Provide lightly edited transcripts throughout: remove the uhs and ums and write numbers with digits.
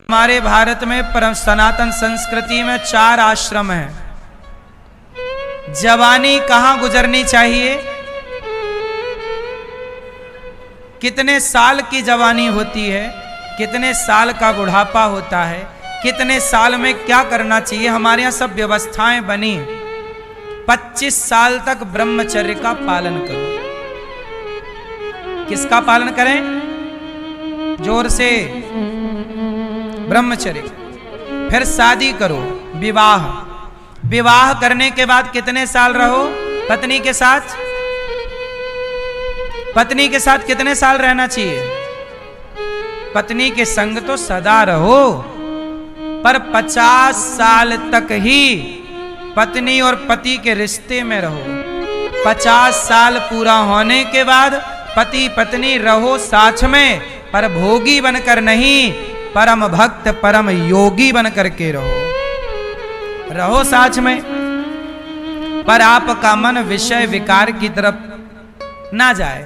हमारे भारत में परम सनातन संस्कृति में 4 आश्रम हैं। जवानी कहां गुजरनी चाहिए, कितने साल की जवानी होती है, कितने साल का बुढ़ापा होता है, कितने साल में क्या करना चाहिए, हमारे यहाँ सब व्यवस्थाएं बनी। 25 साल तक ब्रह्मचर्य का पालन करो। किसका पालन करें? जोर से, ब्रह्मचर्य। फिर शादी करो, विवाह। विवाह करने के बाद कितने साल रहो पत्नी के साथ? पत्नी के साथ कितने साल रहना चाहिए? पत्नी के संग तो सदा रहो, पर 50 साल तक ही पत्नी और पति के रिश्ते में रहो। 50 साल पूरा होने के बाद पति पत्नी रहो साथ में, पर भोगी बनकर नहीं, परम भक्त परम योगी बनकर के रहो साथ में, पर आपका मन विषय विकार की तरफ ना जाए।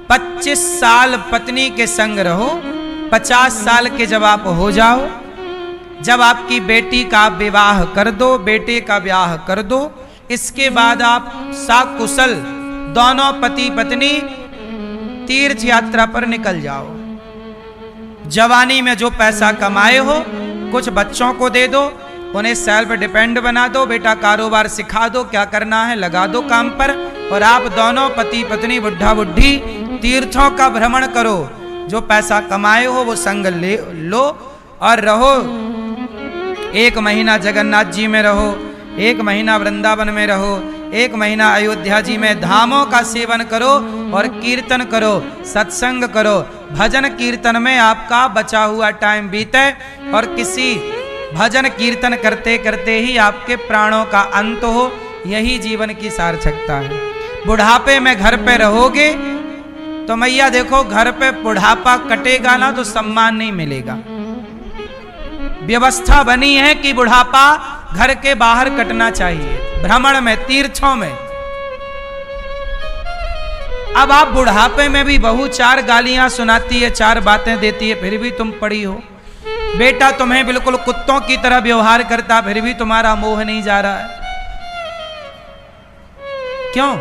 25 साल पत्नी के संग रहो, 50 साल के जब आप हो जाओ, जब आपकी बेटी का विवाह कर दो, बेटे का ब्याह कर दो, इसके बाद आप साकुशल दोनों पति पत्नी तीर्थ यात्रा पर निकल जाओ। जवानी में जो पैसा कमाए हो कुछ बच्चों को दे दो, उन्हें सेल्फ डिपेंड बना दो, बेटा कारोबार सिखा दो, क्या करना है लगा दो काम पर, और आप दोनों पति पत्नी बुढ़ा बुढ़ी तीर्थों का भ्रमण करो। जो पैसा कमाए हो वो संग ले लो और रहो। 1 महीना जगन्नाथ जी में रहो, 1 महीना वृंदावन में रहो, 1 महीना अयोध्या जी में धामों का सेवन करो और कीर्तन करो, सत्संग करो। भजन कीर्तन में आपका बचा हुआ टाइम बीते और किसी भजन कीर्तन करते करते ही आपके प्राणों का अंत हो, यही जीवन की सार्थकता है। बुढ़ापे में घर पे रहोगे तो मैया देखो, घर पे बुढ़ापा कटेगा ना तो सम्मान नहीं मिलेगा। व्यवस्था बनी है कि बुढ़ापा घर के बाहर कटना चाहिए, भ्रमण में, तीर्थों में। अब आप बुढ़ापे में भी बहू 4 गालियां सुनाती है, 4 बातें देती है, फिर भी तुम पड़ी हो। बेटा तुम्हें बिल्कुल कुत्तों की तरह व्यवहार करता, फिर भी तुम्हारा मोह नहीं जा रहा है। क्यों?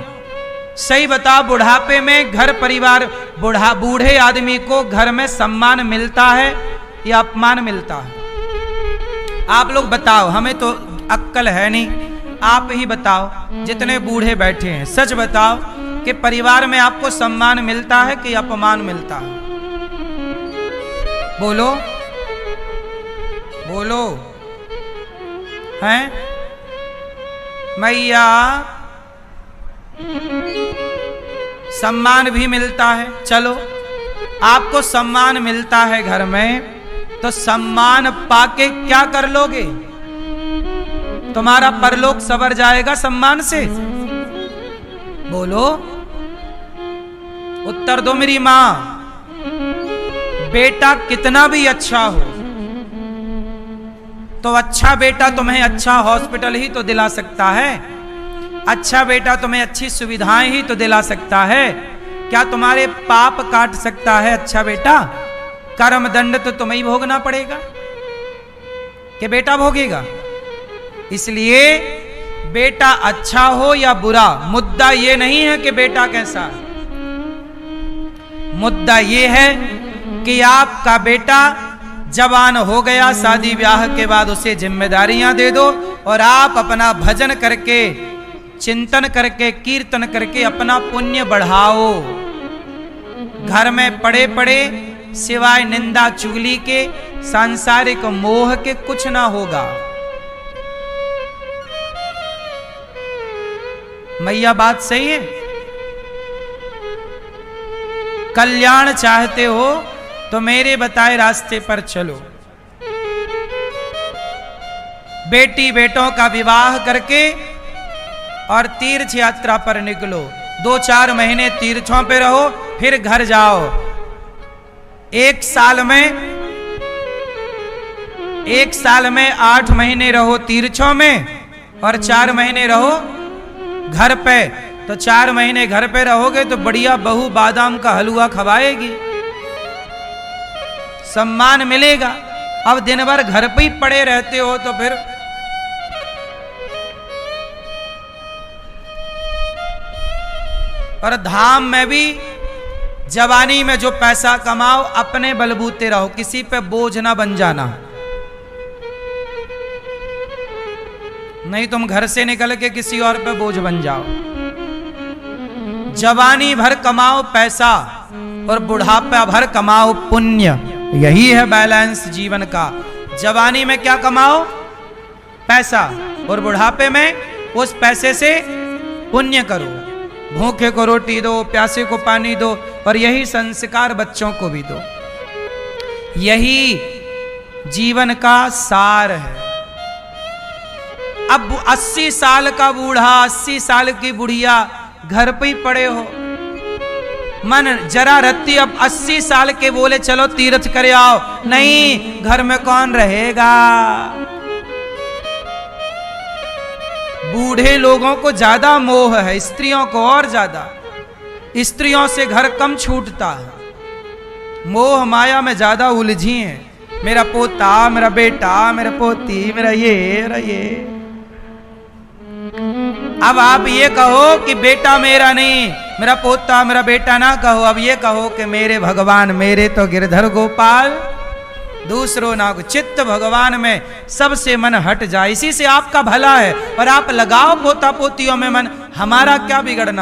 सही बताओ, बुढ़ापे में घर परिवार, बूढ़े आदमी को घर में सम्मान मिलता है या अपमान मिलता है? आप लोग बताओ, हमें तो अक्ल है नहीं, आप ही बताओ, जितने बूढ़े बैठे हैं, सच बताओ कि परिवार में आपको सम्मान मिलता है कि अपमान मिलता है? बोलो बोलो। हैं मैया? सम्मान भी मिलता है। चलो, आपको सम्मान मिलता है घर में, तो सम्मान पाके क्या कर लोगे? तुम्हारा परलोक सवर जाएगा सम्मान से? बोलो, उत्तर दो मेरी मां। बेटा कितना भी अच्छा हो तो अच्छा बेटा तुम्हें अच्छा हॉस्पिटल ही तो दिला सकता है, अच्छा बेटा तुम्हें अच्छी सुविधाएं ही तो दिला सकता है। क्या तुम्हारे पाप काट सकता है अच्छा बेटा? कर्म दंड तो तुम्हें ही भोगना पड़ेगा कि बेटा भोगेगा? इसलिए बेटा अच्छा हो या बुरा, मुद्दा ये नहीं है कि बेटा कैसा है। मुद्दा ये है कि आपका बेटा जवान हो गया, शादी ब्याह के बाद उसे जिम्मेदारियां दे दो और आप अपना भजन करके, चिंतन करके, कीर्तन करके अपना पुण्य बढ़ाओ। घर में पड़े पड़े सिवाय निंदा चुगली के, सांसारिक मोह के कुछ ना होगा। मैया बात सही है? कल्याण चाहते हो तो मेरे बताए रास्ते पर चलो। बेटी बेटों का विवाह करके और तीर्थ यात्रा पर निकलो। 2-4 महीने तीर्थों पे रहो, फिर घर जाओ। 1 साल में 8 महीने रहो तीर्थों में और 4 महीने रहो घर पे। तो 4 महीने घर पे रहोगे तो बढ़िया बहू बादाम का हलवा खवाएगी। सम्मान मिलेगा। अब दिन भर घर पे ही पड़े रहते हो तो फिर और धाम में भी जवानी में जो पैसा कमाओ अपने बलबूते रहो, किसी पे बोझ ना बन जाना। नहीं तुम घर से निकल के किसी और पे बोझ बन जाओ। जवानी भर कमाओ पैसा और बुढ़ापा भर कमाओ पुण्य। यही है बैलेंस जीवन का। जवानी में क्या कमाओ? पैसा, और बुढ़ापे में उस पैसे से पुण्य करो। भूखे को रोटी दो, प्यासे को पानी दो, और यही संस्कार बच्चों को भी दो। यही जीवन का सार है। अब 80 साल का बूढ़ा, 80 साल की बुढ़िया घर पे ही पड़े हो, मन जरा रत्ती अब 80 साल के बोले चलो तीर्थ करे आओ, नहीं, घर में कौन रहेगा। बूढ़े लोगों को ज्यादा मोह है, स्त्रियों को और ज्यादा। स्त्रियों से घर कम छूटता है, मोह माया में ज्यादा उलझी हैं। मेरा पोता, मेरा बेटा, मेरा पोती, मेरा ये। अब आप ये कहो कि बेटा मेरा नहीं, मेरा पोता मेरा बेटा ना कहो, अब ये कहो कि मेरे भगवान, मेरे तो गिरधर गोपाल, दूसरों ना। चित्त भगवान में सबसे मन हट जाए, इसी से आपका भला है। और आप लगाओ पोता पोतियों में मन, हमारा क्या बिगड़ना।